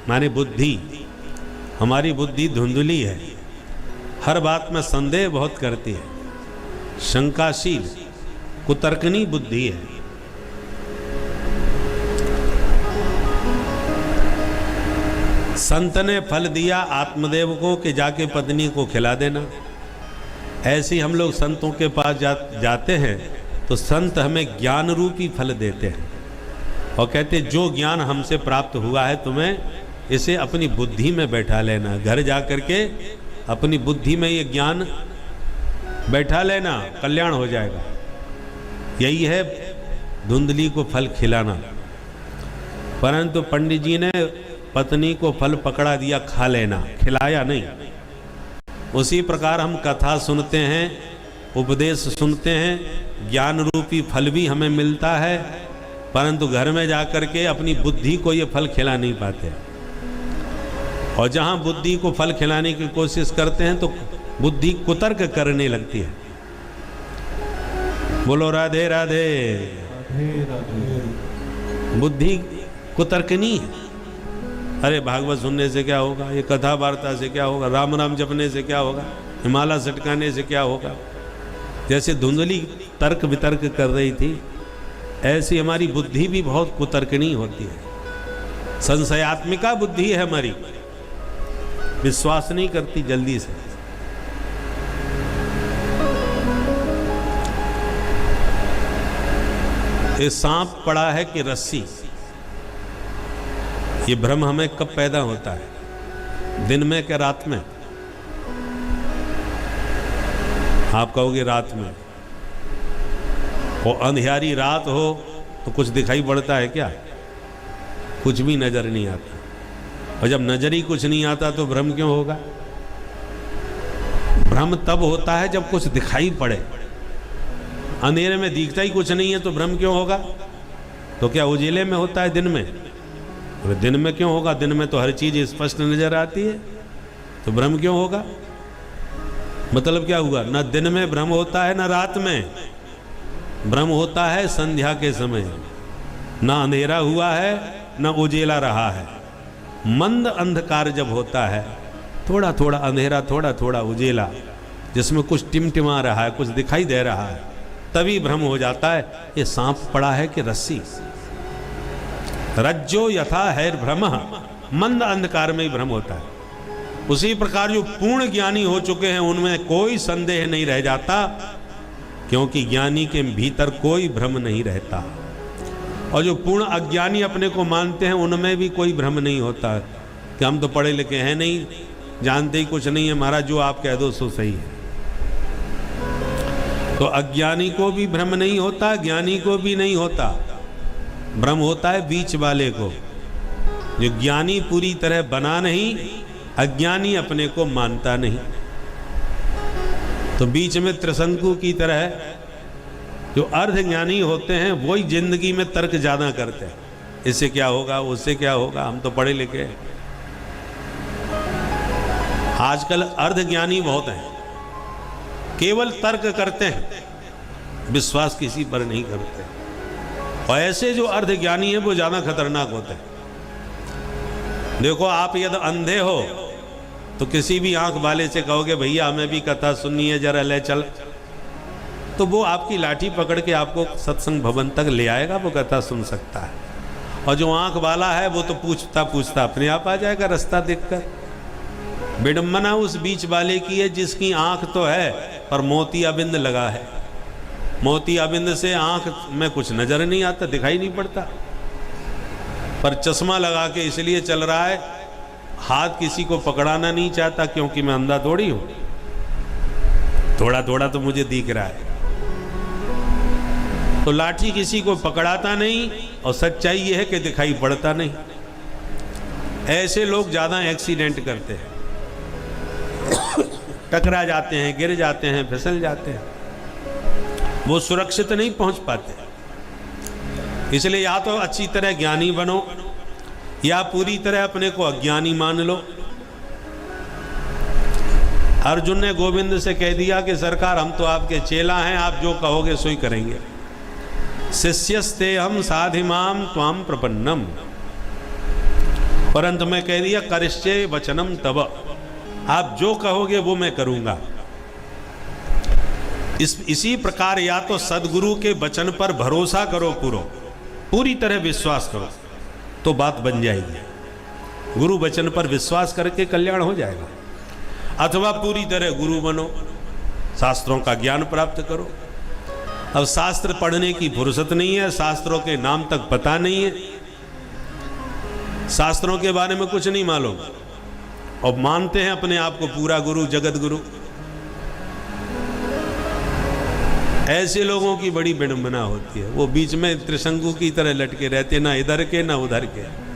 माने बुद्धि। हमारी बुद्धि धुंधली है, हर बात में संदेह बहुत करती है, शंकाशील कुतर्कनी बुद्धि है। संत ने फल दिया आत्मदेव को कि जाके पत्नी को खिला देना। ऐसे ही हम लोग संतों के पास जाते हैं तो संत हमें ज्ञान रूपी फल देते हैं और कहते जो ज्ञान हमसे प्राप्त हुआ है तुम्हें इसे अपनी बुद्धि में बैठा लेना, घर जा कर के अपनी बुद्धि में ये ज्ञान बैठा लेना, कल्याण हो जाएगा। यही है धुंधली को फल खिलाना। परंतु पंडित जी ने पत्नी को फल पकड़ा दिया, खा लेना, खिलाया नहीं। उसी प्रकार हम कथा सुनते हैं, उपदेश सुनते हैं, ज्ञान रूपी फल भी हमें मिलता है, परंतु घर में जाकर के अपनी बुद्धि को ये फल खिला नहीं पाते। और जहाँ बुद्धि को फल खिलाने की कोशिश करते हैं तो बुद्धि कुतर्क करने लगती है। बोलो राधे राधे। बुद्धि कुतर्कनी है। अरे भागवत सुनने से क्या होगा, ये कथा वार्ता से क्या होगा, राम राम जपने से क्या होगा, हिमालय सटकाने से क्या होगा। जैसे धुंधली तर्क वितर्क कर रही थी, ऐसी हमारी बुद्धि भी बहुत कुतर्कनी होती है। संशयात्मिका बुद्धि है हमारी, विश्वास नहीं करती जल्दी से। ये सांप पड़ा है कि रस्सी, ये भ्रम हमें कब पैदा होता है, दिन में क्या रात में? आप कहोगे रात में। और अंधियारी रात हो तो कुछ दिखाई पड़ता है क्या? कुछ भी नजर नहीं आता। और जब नजर ही कुछ नहीं आता तो भ्रम क्यों होगा? भ्रम तब होता है जब कुछ दिखाई पड़े। अंधेरे में दिखता ही कुछ नहीं है तो भ्रम क्यों होगा? तो क्या उजिले में होता है दिन में? तो दिन में क्यों होगा? दिन में तो हर चीज स्पष्ट नजर आती है, तो भ्रम क्यों होगा? मतलब क्या हुआ? न दिन में भ्रम होता है न रात में। भ्रम होता है संध्या के समय, न अंधेरा हुआ है न उजेला रहा है। मंद अंधकार जब होता है, थोड़ा थोड़ा अंधेरा थोड़ा थोड़ा उजेला, जिसमें कुछ टिमटिमा रहा है, कुछ दिखाई दे रहा है, तभी भ्रम हो जाता है ये सांप पड़ा है कि रस्सी। रज्जो यथा है भ्रम, मंद अंधकार में ही भ्रम होता है। उसी प्रकार जो पूर्ण ज्ञानी हो चुके हैं उनमें कोई संदेह नहीं रह जाता, क्योंकि ज्ञानी के भीतर कोई भ्रम नहीं रहता। और जो पूर्ण अज्ञानी अपने को मानते हैं उनमें भी कोई भ्रम नहीं होता कि हम तो पढ़े लिखे हैं नहीं, जानते ही कुछ नहीं है, महाराज जो आप कह दो सो सही है। तो अज्ञानी को भी भ्रम नहीं होता, ज्ञानी को भी नहीं होता। भ्रम होता है बीच वाले को। जो ज्ञानी पूरी तरह बना नहीं, अज्ञानी अपने को मानता नहीं। तो बीच में त्रिशंकु की तरह जो अर्ध ज्ञानी होते हैं वही जिंदगी में तर्क ज्यादा करते हैं, इससे क्या होगा, उससे क्या होगा, हम तो पढ़े लिखे हैं। आजकल अर्ध ज्ञानी बहुत हैं, केवल तर्क करते हैं, विश्वास किसी पर नहीं करते। और ऐसे जो अर्ध ज्ञानी है वो ज्यादा खतरनाक होते हैं। देखो आप यदि अंधे हो तो किसी भी आंख वाले से कहोगे भैया हमें भी कथा सुननी है, जरा ले चल, तो वो आपकी लाठी पकड़ के आपको सत्संग भवन तक ले आएगा, वो कथा सुन सकता है। और जो आंख वाला है वो तो पूछता पूछता अपने आप आ जाएगा रास्ता देखकर। विडम्बना उस बीच वाले की है जिसकी आंख तो है पर मोतियाबिंद लगा है। मोतियाबिंद से आंख में कुछ नजर नहीं आता, दिखाई नहीं पड़ता, पर चश्मा लगा के इसलिए चल रहा है, हाथ किसी को पकड़ाना नहीं चाहता क्योंकि मैं अंधा थोड़ी हूं, थोड़ा थोड़ा तो मुझे दिख रहा है। तो लाठी किसी को पकड़ाता नहीं और सच्चाई यह है कि दिखाई पड़ता नहीं। ऐसे लोग ज्यादा एक्सीडेंट करते हैं, टकरा जाते हैं, गिर जाते हैं, फिसल जाते हैं, वो सुरक्षित नहीं पहुंच पाते। इसलिए या तो अच्छी तरह ज्ञानी बनो या पूरी तरह अपने को अज्ञानी मान लो। अर्जुन ने गोविंद से कह दिया कि सरकार हम तो आपके चेला हैं, आप जो कहोगे सो ही करेंगे। शिष्यस्ते हम साधिमाम त्वाम प्रपन्नम। परंतु मैं कह दिया करिष्ये वचनम तव, आप जो कहोगे वो मैं करूंगा। इसी प्रकार या तो सदगुरु के वचन पर भरोसा करो, पूरी तरह विश्वास करो, तो बात बन जाएगी। गुरु वचन पर विश्वास करके कल्याण हो जाएगा। अथवा पूरी तरह गुरु बनो, शास्त्रों का ज्ञान प्राप्त करो। अब शास्त्र पढ़ने की फुर्सत नहीं है, शास्त्रों के नाम तक पता नहीं है, शास्त्रों के बारे में कुछ नहीं मालूम, और मानते हैं अपने आप को पूरा गुरु, जगत गुरु। ऐसे लोगों की बड़ी विडंबना होती है, वो बीच में त्रिशंकु की तरह लटके रहते, ना इधर के ना उधर के।